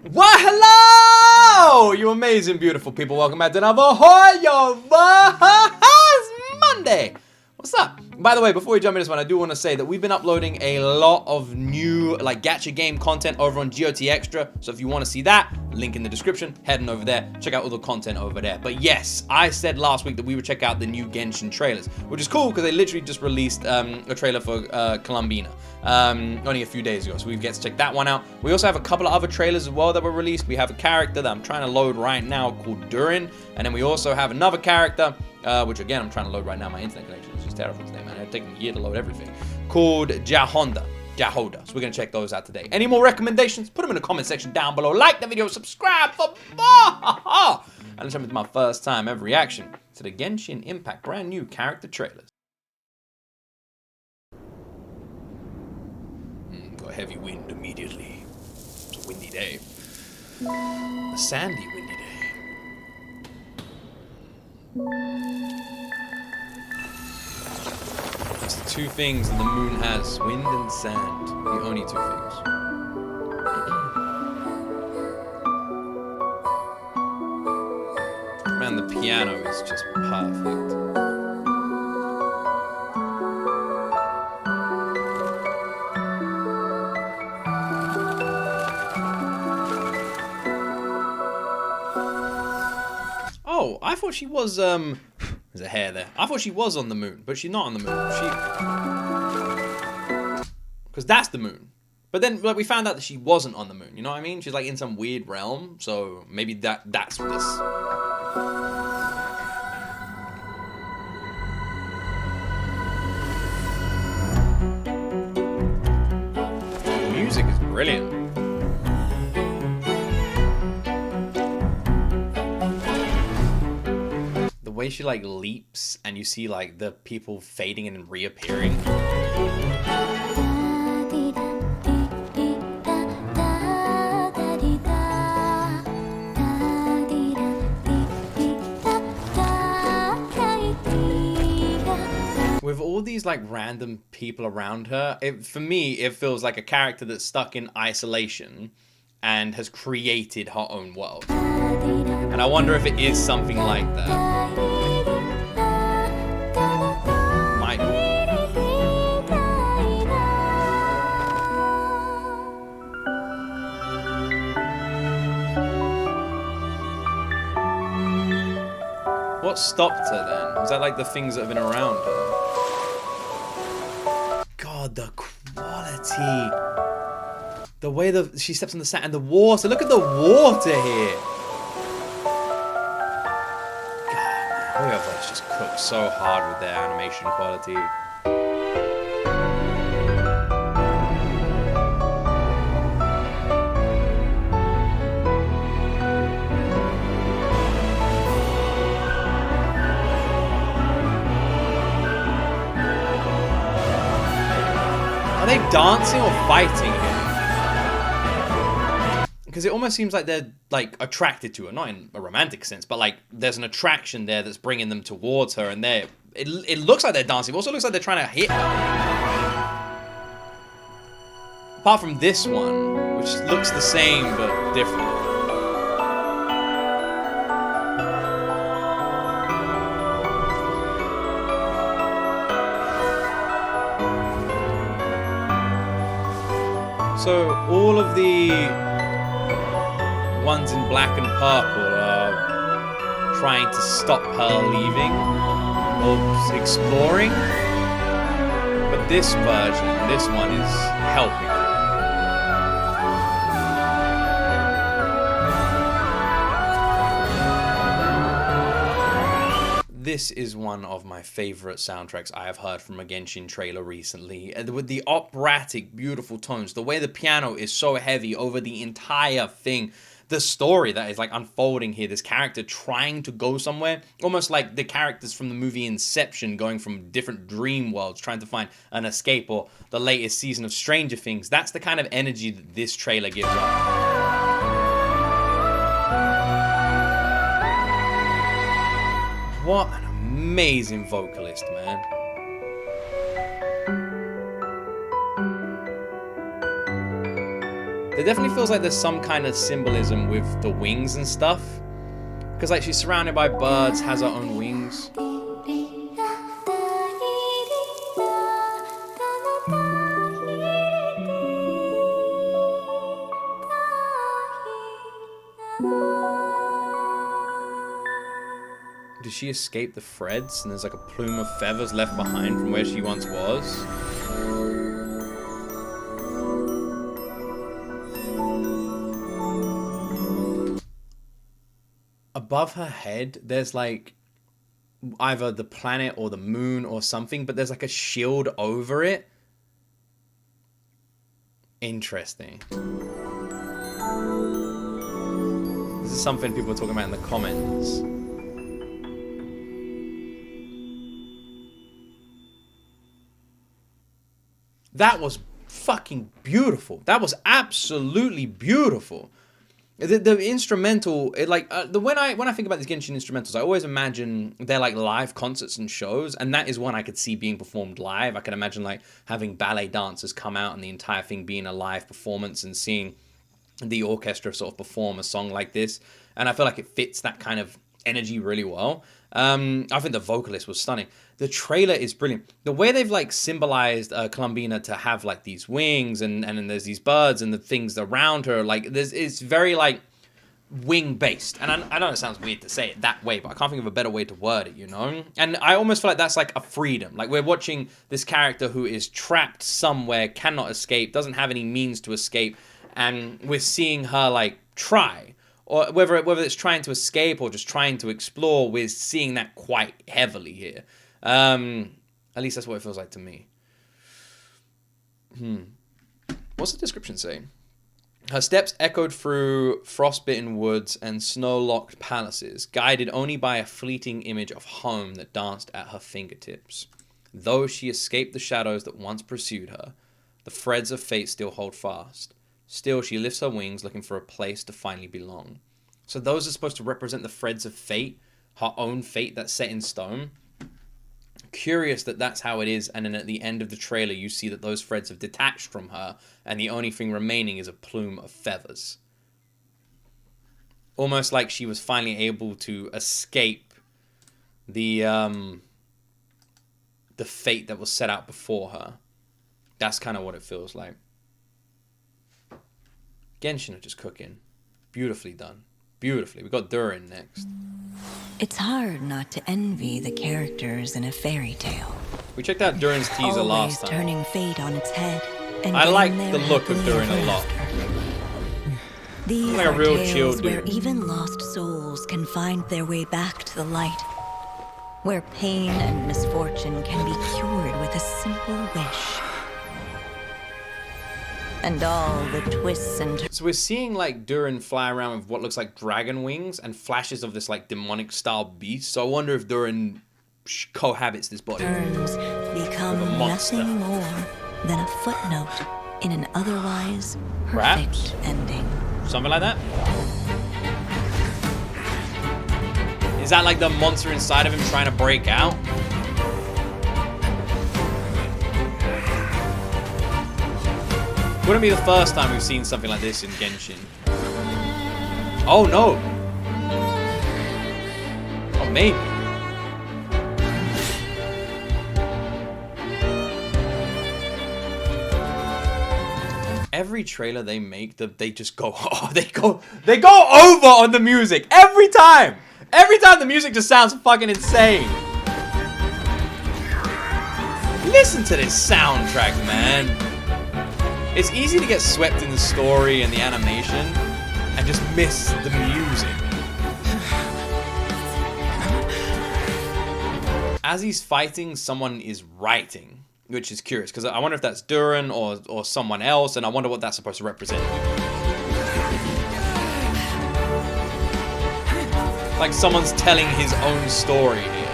Why, hello! You amazing, beautiful people. Welcome back to another Hoyo Monday. What's up? By the way, before we jump into this one, I do want to say that we've been uploading a lot of new, gacha game content over on G.O.T Extra. So if you want to see that, link in the description, heading over there, check out all the content over there. But yes, I said last week that we would check out the new Genshin trailers, which is cool because they literally just released a trailer for Columbina only a few days ago. So we get to check that one out. We also have a couple of other trailers as well that were released. We have a character that I'm trying to load right now called Durin. And then we also have another character, which again, I'm trying to load right now. My internet connection is just terrible today, man. It's taking a year to load everything. Called Jahoda. So we're going to check those out today. Any more recommendations? Put them in the comment section down below. Like the video, subscribe for more. And let's jump into my first time ever reaction to the Genshin Impact brand new character trailers. Got heavy wind immediately. It's a windy day. A sandy windy day. It's the two things that the moon has, wind and sand. The only two things. Man, the piano is just perfect. Oh, I thought she was, there's a hair there. I thought she was on the moon, but she's not on the moon. Because that's the moon. But then we found out that she wasn't on the moon. You know what I mean? She's in some weird realm. So maybe that's this. The music is brilliant. The way she leaps and you see the people fading and reappearing. With all these random people around her, for me it feels like a character that's stuck in isolation and has created her own world. And I wonder if it is something like that. What stopped her then? Was that the things that have been around her? God, the quality. The way she steps on the sand and the water. Look at the water here. God, man, Hoyo just cooked so hard with their animation quality. Are they dancing or fighting here? Because it almost seems like they're attracted to her, not in a romantic sense, but there's an attraction there that's bringing them towards her, and it looks like they're dancing. It also looks like they're trying to hit her. Apart from this one, which looks the same but different. So all of the ones in black and purple are trying to stop her leaving or exploring. But this version, this one is helping her. This is one of my favorite soundtracks I have heard from a Genshin trailer recently. With the operatic, beautiful tones, the way the piano is so heavy over the entire thing, the story that is unfolding here, this character trying to go somewhere, almost like the characters from the movie Inception going from different dream worlds, trying to find an escape, or the latest season of Stranger Things. That's the kind of energy that this trailer gives off. What an amazing vocalist, man. It definitely feels like there's some kind of symbolism with the wings and stuff. Because like she's surrounded by birds, has her own wings. Did she escape the threads and there's like a plume of feathers left behind from where she once was? Above her head, there's like either the planet or the moon or something, but there's like a shield over it. Interesting. This is something people are talking about in the comments. That was fucking beautiful. That was absolutely beautiful. The instrumental, it like when I think about these Genshin instrumentals, I always imagine they're like live concerts and shows, and that is one I could see being performed live. I can imagine like having ballet dancers come out and the entire thing being a live performance and seeing the orchestra sort of perform a song like this, and I feel like it fits that kind of energy really well. I think the vocalist was stunning. The trailer is brilliant. The way they've like symbolized Columbina to have like these wings and then there's these birds and the things around her, like it's very like wing based. And I know it sounds weird to say it that way, but I can't think of a better way to word it, you know? And I almost feel like that's like a freedom. Like we're watching this character who is trapped somewhere, cannot escape, doesn't have any means to escape, and we're seeing her like try. Or whether it's trying to escape or just trying to explore, we're seeing that quite heavily here. At least that's what it feels like to me. What's the description say? Her steps echoed through frostbitten woods and snow-locked palaces, guided only by a fleeting image of home that danced at her fingertips. Though she escaped the shadows that once pursued her, the threads of fate still hold fast. Still, she lifts her wings, looking for a place to finally belong. So those are supposed to represent the threads of fate, her own fate that's set in stone. Curious that that's how it is, and then at the end of the trailer, you see that those threads have detached from her, and the only thing remaining is a plume of feathers. Almost like she was finally able to escape the fate that was set out before her. That's kind of what it feels like. Genshin are just cooking. Beautifully done. Beautifully. We got Durin next. It's hard not to envy the characters in a fairy tale. We checked out Durin's teaser last time. Turning fate on its head. And I like the look of Durin a lot. These like a real chill dude. Where even lost souls can find their way back to the light. Where pain and misfortune can be cured with a simple wish. And all the twists and... So we're seeing like Durin fly around with what looks like dragon wings and flashes of this like demonic style beast. So I wonder if Durin cohabits this body. Turns become nothing more than a footnote in an otherwise perfect ending. Something like that? Is that like the monster inside of him trying to break out? Wouldn't be the first time we've seen something like this in Genshin. Oh no! Oh, maybe. Every trailer they make, they just go, oh, they go over on the music every time. Every time the music just sounds fucking insane. Listen to this soundtrack, man. It's easy to get swept in the story and the animation and just miss the music. As he's fighting, someone is writing, which is curious because I wonder if that's Duran or someone else, and I wonder what that's supposed to represent. Like someone's telling his own story here.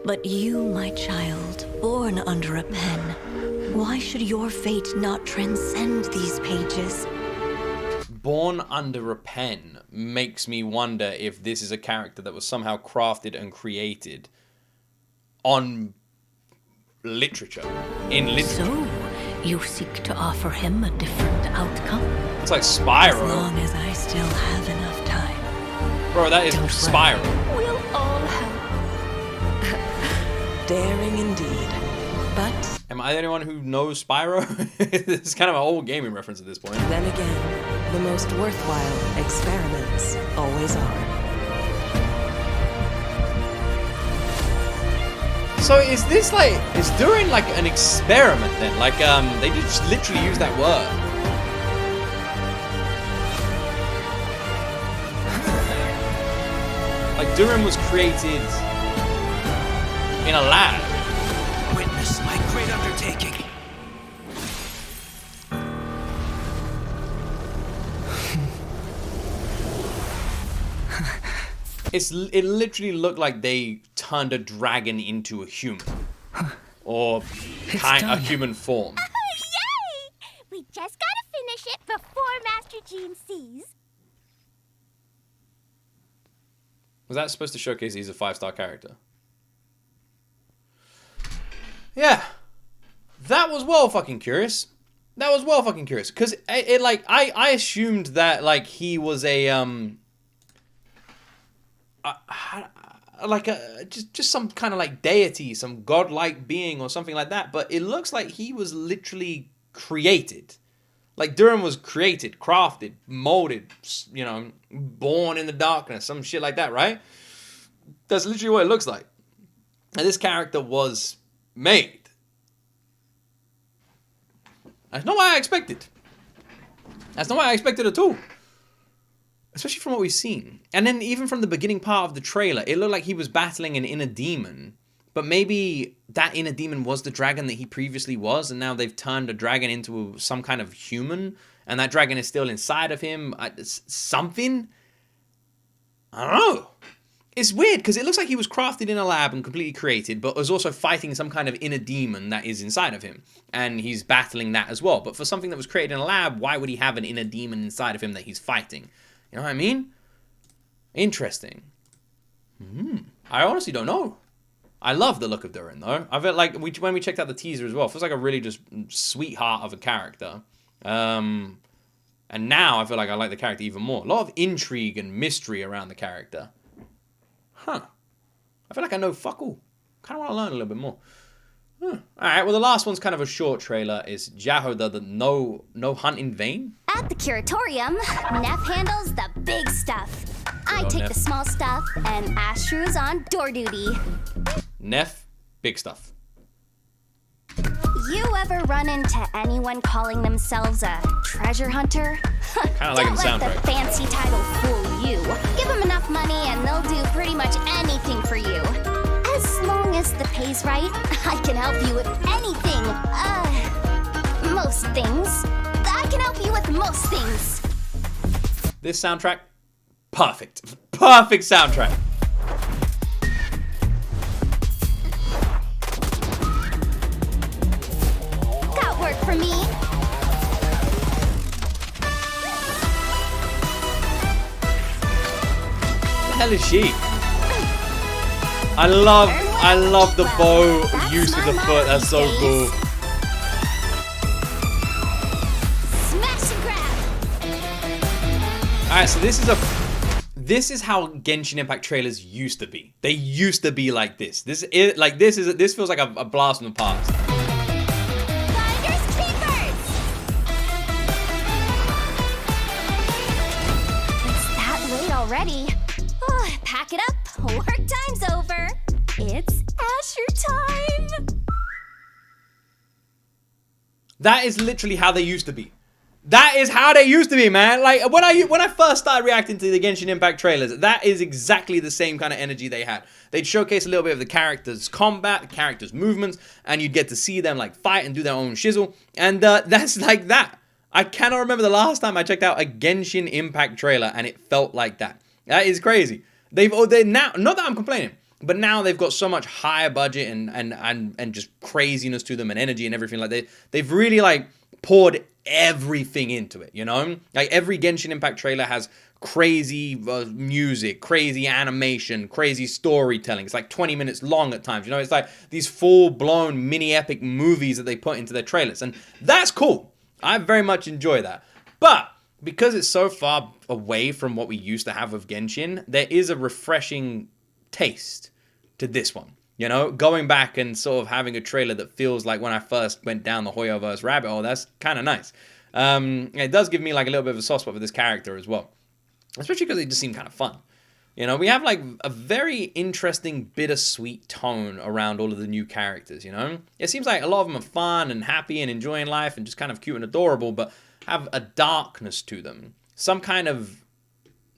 But you, my child, born under a pen, why should your fate not transcend these pages? Born under a pen makes me wonder if this is a character that was somehow crafted and created on literature, in literature. So, You seek to offer him a different outcome? It's like As Spyro. long as I still have enough time. Bro, that is Don't Spyro. We'll all help. Daring indeed. But Am I the only one who knows Spyro? It's kind of an old gaming reference at this point. then again, the most worthwhile experiments always are. So is this like, is Durin like an experiment then? Like, they just literally use that word. Like Durin was created in a lab. Witness my great undertaking. It literally looked like they turned a dragon into a human. Or a human form. Yay! We just gotta finish it before Master Gene sees. Was that supposed to showcase he's a 5-star character? Yeah. That was well fucking curious. That was well fucking curious. Because it like, I assumed that like he was a, like just some kind of like deity, some godlike being or something like that. But it looks like he was literally created. Like Durin was created, crafted, molded, you know, born in the darkness, some shit like that, right? That's literally what it looks like. And this character was made. That's not what I expected. That's not what I expected at all. Especially from what we've seen. And then even from the beginning part of the trailer, it looked like he was battling an inner demon. But maybe that inner demon was the dragon that he previously was, and now they've turned a dragon into some kind of human, and that dragon is still inside of him. Something? I don't know. It's weird, because it looks like he was crafted in a lab and completely created, but was also fighting some kind of inner demon that is inside of him. And he's battling that as well. But for something that was created in a lab, why would he have an inner demon inside of him that he's fighting? You know what I mean? Interesting. I honestly don't know. I love the look of Durin, though. I felt like when we checked out the teaser as well, it feels like a really just sweetheart of a character. And now I feel like I like the character even more. A lot of intrigue and mystery around the character. Huh. I feel like I know fuck all. Kind of want to learn a little bit more. Alright, well the last one's kind of a short trailer. Is Jahoda, the no hunt in vain? At the curatorium, Neff handles the big stuff. I old take Neff. the small stuff, and Ashru's on door duty. Neff, big stuff. You ever run into anyone calling themselves a treasure hunter? Kinda liking the Don't let soundtrack. the fancy title fool you. Give them enough money and they'll do pretty much anything for you. As long as the pay's right, I can help you with anything. Most things. I can help you with most things. This soundtrack, perfect. Perfect soundtrack. Got work for me. What the hell is she? I love the bow use with the foot. That's so cool. Smash and grab. Alright, so this is how Genshin Impact trailers used to be. They used to be like this. This feels like a blast from the past. Finders keepers. It's that late already. Oh, pack it up. Work time's over. It's Asher time. That is literally how they used to be. That is how they used to be, man. Like when I first started reacting to the Genshin Impact trailers, that is exactly the same kind of energy they had. They'd showcase a little bit of the characters' combat, the characters' movements, and you'd get to see them like fight and do their own shizzle. And that's like that. I cannot remember the last time I checked out a Genshin Impact trailer and it felt like that. That is crazy. They now, not that I'm complaining. But now they've got so much higher budget and just craziness to them and energy and everything. Like they've really like poured everything into it, you know? Like every Genshin Impact trailer has crazy music, crazy animation, crazy storytelling. It's like 20 minutes long at times, you know? It's like these full-blown mini epic movies that they put into their trailers. And that's cool. I very much enjoy that. But because it's so far away from what we used to have with Genshin, there is a refreshing taste to this one. You know, going back and sort of having a trailer that feels like when I first went down the Hoyoverse rabbit hole, that's kind of nice. It does give me like a little bit of a soft spot for this character as well. Especially because it just seemed kind of fun. You know, we have like a very interesting bittersweet tone around all of the new characters, you know? It seems like a lot of them are fun and happy and enjoying life and just kind of cute and adorable, but have a darkness to them. Some kind of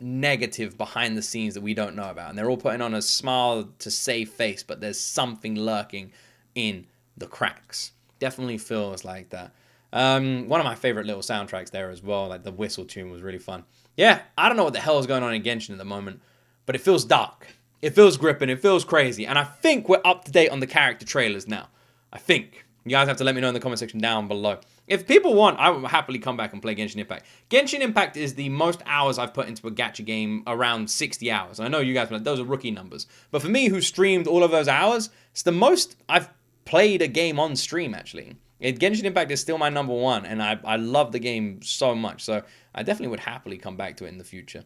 negative behind the scenes that we don't know about. And they're all putting on a smile to save face, but there's something lurking in the cracks. Definitely feels like that. One of my favorite little soundtracks there as well, like the whistle tune was really fun. Yeah, I don't know what the hell is going on in Genshin at the moment, but it feels dark. It feels gripping. It feels crazy. And I think we're up to date on the character trailers now. I think. You guys have to let me know in the comment section down below. If people want, I will happily come back and play Genshin Impact. Genshin Impact is the most hours I've put into a gacha game, around 60 hours. I know you guys are like, those are rookie numbers. But for me, who streamed all of those hours, it's the most I've played a game on stream, actually. Genshin Impact is still my number one, and I love the game so much. So I definitely would happily come back to it in the future.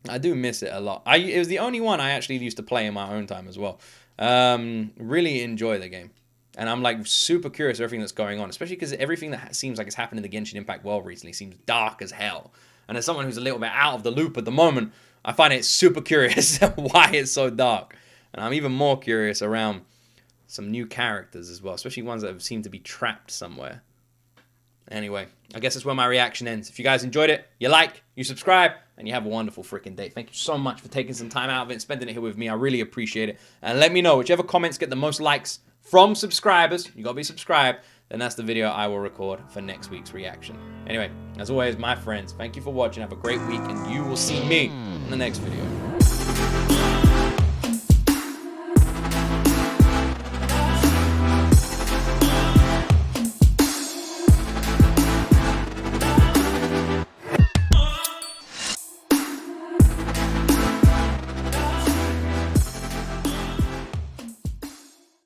I do miss it a lot. It was the only one I actually used to play in my own time as well. Really enjoy the game. And I'm like super curious of everything that's going on, especially because everything that seems like it's happened in the Genshin Impact world recently seems dark as hell. And as someone who's a little bit out of the loop at the moment, I find it super curious why it's so dark. And I'm even more curious around some new characters as well, especially ones that have seemed to be trapped somewhere. Anyway, I guess that's where my reaction ends. If you guys enjoyed it, you like, you subscribe, and you have a wonderful freaking day. Thank you so much for taking some time out of it and spending it here with me. I really appreciate it. And let me know, whichever comments get the most likes from subscribers, you gotta be subscribed, then that's the video I will record for next week's reaction. Anyway, as always, my friends, thank you for watching. Have a great week, and you will see me in the next video.